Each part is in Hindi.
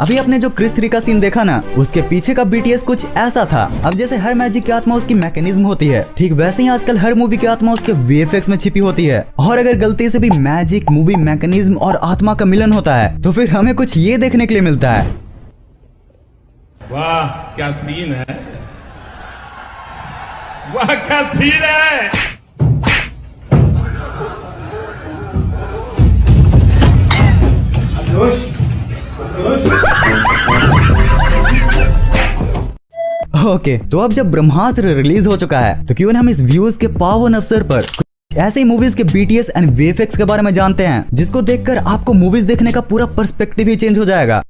अभी आपने जो क्रिस 3 का सीन देखा ना, उसके पीछे का बीटीएस कुछ ऐसा था। अब जैसे हर मैजिक की आत्मा उसकी मैकेनिज्म होती है, ठीक वैसे ही आजकल हर मूवी की आत्मा उसके वीएफएक्स में छिपी होती है। और अगर गलती से भी मैजिक, मूवी, मैकेनिज्म और आत्मा का मिलन होता है तो फिर हमें कुछ ये देखने के लिए मिलता है। वाह क्या सीन है, वाह क्या सीन है। ओके, तो अब जब ब्रह्मास्त्र रिलीज हो चुका है तो क्यों ना हम इस व्यूज के पावन अवसर पर ऐसे ही मूवीज के बीटीएस एंड वीएफएक्स के बारे में जानते हैं, जिसको देखकर आपको मूवीज देखने का पूरा पर्सपेक्टिव ही चेंज हो जाएगा।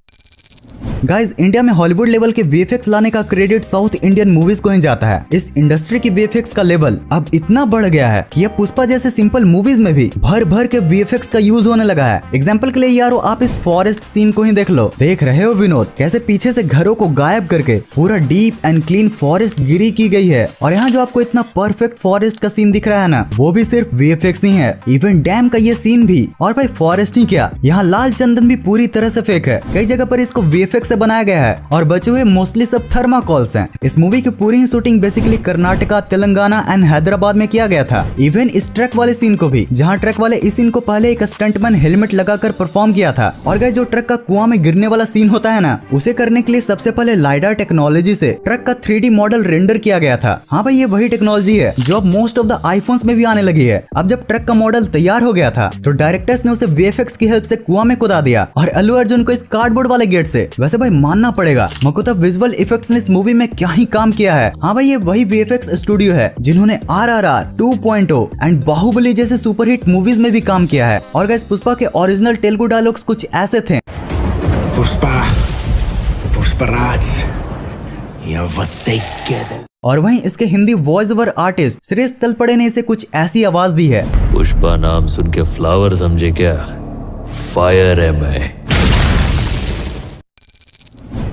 गाइज, इंडिया में हॉलीवुड लेवल के वीएफएक्स लाने का क्रेडिट साउथ इंडियन मूवीज को ही जाता है। इस इंडस्ट्री की वीएफएक्स का लेवल अब इतना बढ़ गया है कि अब पुष्पा जैसे सिंपल मूवीज में भी भर भर के वीएफएक्स का यूज होने लगा है। एग्जांपल के लिए यारो आप इस फॉरेस्ट सीन को ही देख लो। देख रहे हो विनोद, कैसे पीछे से घरों को गायब करके पूरा डीप एंड क्लीन फॉरेस्ट गिरी की गई है। और यहाँ जो आपको इतना परफेक्ट फॉरेस्ट का सीन दिख रहा है ना, वो भी सिर्फ वीएफएक्स ही है। इवन डैम का ये सीन भी, और भाई फॉरेस्ट ही क्या, यहाँ लाल चंदन भी पूरी तरह से फेक है। कई जगह पर इसको वीएफएक्स से बनाया गया है और बचे हुए मोस्टली सब थर्माकोल्स हैं। इस मूवी की पूरी ही shooting basically Karnataka, Telangana and Hyderabad में किया गया था। इवन इस ट्रक वाले सीन को भी, जहां ट्रक वाले इस सीन को पहले एक स्टंटमैन हेलमेट लगाकर परफॉर्म किया था। और गाइस, जो ट्रक का कुआं में गिरने वाला सीन होता है ना, उसे करने के लिए सबसे पहले लाइडर टेक्नोलॉजी से ट्रक का 3D मॉडल रेंडर किया गया था। हाँ भाई, ये वही टेक्नोलॉजी है जो अब मोस्ट ऑफ द आईफोन्स में भी आने लगी है। अब जब ट्रक का मॉडल तैयार हो गया था तो डायरेक्टर्स ने उसे वीएफएक्स की हेल्प से कुआं में कुदा दिया और अल्लू अर्जुन को इस कार्डबोर्ड वाले गेट से। वैसे भाई मानना पड़ेगा, मकुता विजुअल इफेक्ट्स ने इस मूवी में क्या ही काम किया है। हाँ भाई, ये वही वीएफएक्स स्टूडियो है जिन्होंने RRR 2.0 एंड बाहुबली जैसे सुपरहिट मूवीज में भी काम किया है। और गाइस, पुष्पा के ओरिजिनल तेलुगु डायलॉग्स कुछ ऐसे थे। पुष्पा, पुष्पराज, और वहीं इसके Hindi voice over artist Suresh Talpade ने इसे कुछ ऐसी आवाज दी है। पुष्पा नाम सुन के फ्लावर समझे क्या, फायर है मैं।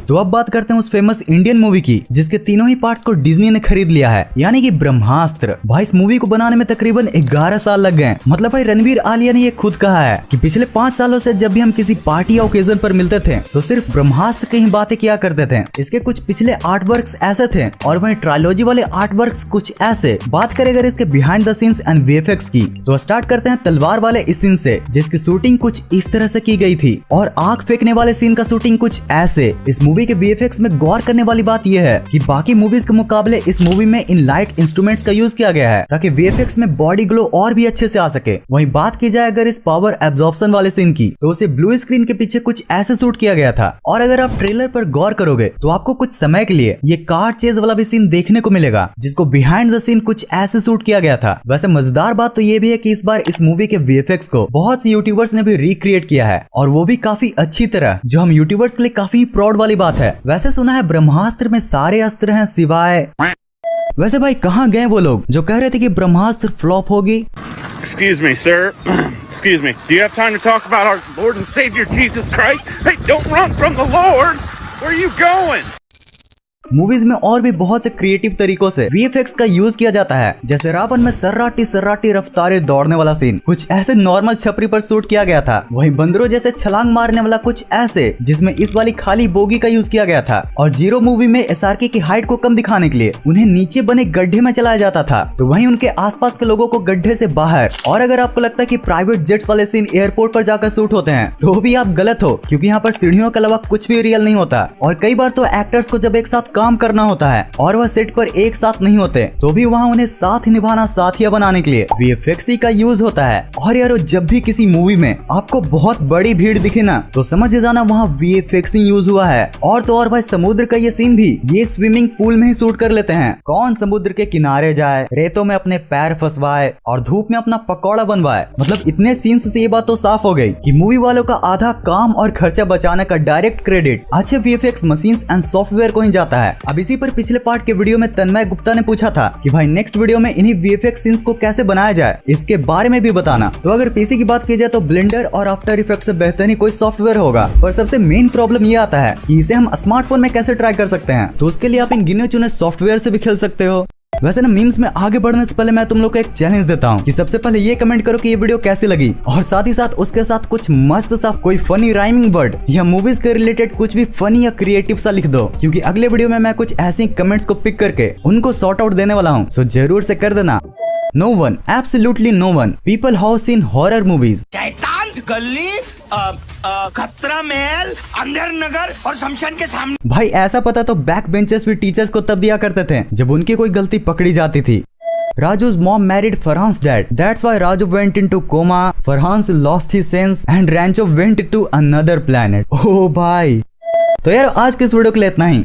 तो अब बात करते हैं उस फेमस इंडियन मूवी की जिसके तीनों ही पार्ट्स को डिज्नी ने खरीद लिया है, यानी कि ब्रह्मास्त्र। भाई, इस मूवी को बनाने में तकरीबन 11 साल लग गए। मतलब भाई रणवीर आलिया ने ये खुद कहा है कि पिछले 5 सालों से जब भी हम किसी पार्टी या ओकेजन पर मिलते थे तो सिर्फ ब्रह्मास्त्र की ही बातें किया करते थे। इसके कुछ पिछले आर्ट वर्क्स ऐसे थे और वहीं ट्रायलॉजी वाले आर्ट वर्क्स कुछ ऐसे। बात करें अगर इसके behind the scenes and VFX की, तो स्टार्ट करते हैं तलवार वाले इस सीन से, जिसकी शूटिंग कुछ इस तरह से की गई थी। और आग फेंकने वाले सीन का शूटिंग कुछ ऐसे। इस मूवी के वीएफएक्स में गौर करने वाली बात यह है कि बाकी मूवीज के मुकाबले इस मूवी में इन लाइट इंस्ट्रूमेंट्स का यूज किया गया है ताकि वीएफएक्स में बॉडी ग्लो और भी अच्छे से आ सके। वहीं बात की जाए अगर इस पावर एब्जॉर्प्शन वाले सीन की, तो उसे ब्लू स्क्रीन के पीछे कुछ ऐसे शूट किया गया था। और अगर आप ट्रेलर पर गौर करोगे तो आपको कुछ समय के लिए ये कार चेज वाला भी सीन देखने को मिलेगा, जिसको बिहाइंड द सीन कुछ ऐसे शूट किया गया था। वैसे मजेदार बात तो ये भी है कि इस बार इस मूवी के वीएफएक्स को बहुत से यूट्यूबर्स ने भी रिक्रिएट किया है, और वो भी काफी अच्छी तरह, जो हम यूट्यूबर्स के लिए काफी प्राउड वाली बात है। वैसे सुना है ब्रह्मास्त्र में सारे अस्त्र हैं सिवाय। वैसे भाई, कहाँ गए वो लोग जो कह रहे थे कि ब्रह्मास्त्र फ्लॉप होगी? Excuse me, sir. Excuse me. Do you have time to talk about our Lord and Savior Jesus Christ? Hey, don't run from the Lord. Where are you going? Movies में और भी बहुत से क्रिएटिव तरीकों से वीएफएक्स का यूज किया जाता है। जैसे रावण में सर्राटी रफ्तारे दौड़ने वाला सीन कुछ ऐसे नॉर्मल छपरी पर शूट किया गया था। वहीं बंदरों जैसे छलांग मारने वाला कुछ ऐसे, जिसमें इस वाली खाली बोगी का यूज किया गया था। और जीरो मूवी में एसआरके की हाइट को कम दिखाने के लिए उन्हें नीचे बने गड्ढे में चलाया जाता था, तो वहीं उनके आसपास के लोगों को गड्ढे से बाहर। और अगर आपको लगता है कि प्राइवेट जेट्स वाले सीन एयरपोर्ट पर जाकर शूट होते हैं, तो भी आप गलत हो, क्योंकि यहाँ पर सीढ़ियों के अलावा कुछ भी रियल नहीं होता। और कई बार तो एक्टर्स को जब एक साथ काम करना होता है और वह सेट पर एक साथ नहीं होते, तो भी वहाँ उन्हें साथ निभाना, साथिया बनाने के लिए वीएफएक्स का यूज होता है। और यारो, जब भी किसी मूवी में आपको बहुत बड़ी भीड़ दिखे ना, तो समझ जाना वहाँ वीएफएक्स यूज हुआ है। और तो और भाई, समुद्र का ये सीन भी ये स्विमिंग पूल में ही शूट कर लेते हैं। कौन समुद्र के किनारे जाए, रेतों में अपने पैर फंसवाए और धूप में अपना पकौड़ा बनवाए। मतलब इतने सीन्स से ये बात तो साफ हो गई कि मूवी वालों का आधा काम और खर्चा बचाने का डायरेक्ट क्रेडिट अच्छे वीएफएक्स मशीन्स एंड सॉफ्टवेयर को ही जाता है। अब इसी पर पिछले पार्ट के वीडियो में तन्मय गुप्ता ने पूछा था कि भाई नेक्स्ट वीडियो में इन्हीं वीएफएक्स सीन्स को कैसे बनाया जाए, इसके बारे में भी बताना। तो अगर पीसी की बात की जाए तो ब्लेंडर और आफ्टर इफेक्ट से बेहतर ही कोई सॉफ्टवेयर होगा, पर सबसे मेन प्रॉब्लम ये आता है कि इसे हम स्मार्टफोन में कैसे ट्राई कर सकते हैं। तो उसके लिए आप इन गिने चुने सॉफ्टवेयर से भी खेल सकते हो। वैसे ना मीम्स में आगे बढ़ने से पहले मैं तुम लोग को एक चैलेंज देता हूँ कि सबसे पहले ये कमेंट करो कि ये वीडियो कैसी लगी, और साथ ही साथ उसके साथ कुछ मस्त सा कोई फनी राइमिंग वर्ड या मूवीज के रिलेटेड कुछ भी फनी या क्रिएटिव सा लिख दो, क्योंकि अगले वीडियो में मैं कुछ ऐसी कमेंट्स को पिक करके उनको सॉर्ट आउट देने वाला हूँ। सो जरूर से कर देना। No one, absolutely no one. People have seen horror movies. शैतान गली खतरा महल अंधेर नगर और शमशान के सामने। भाई ऐसा पता तो बैक बेंचेस भी टीचर्स को तब दिया करते थे जब उनकी कोई गलती पकड़ी जाती थी। Raju's mom married Farhan's dad. That's why Raju went into coma. Farhan lost his sense and Rancho went to another planet. Oh भाई। तो यार आज के इस वीडियो के लिए इतना ही।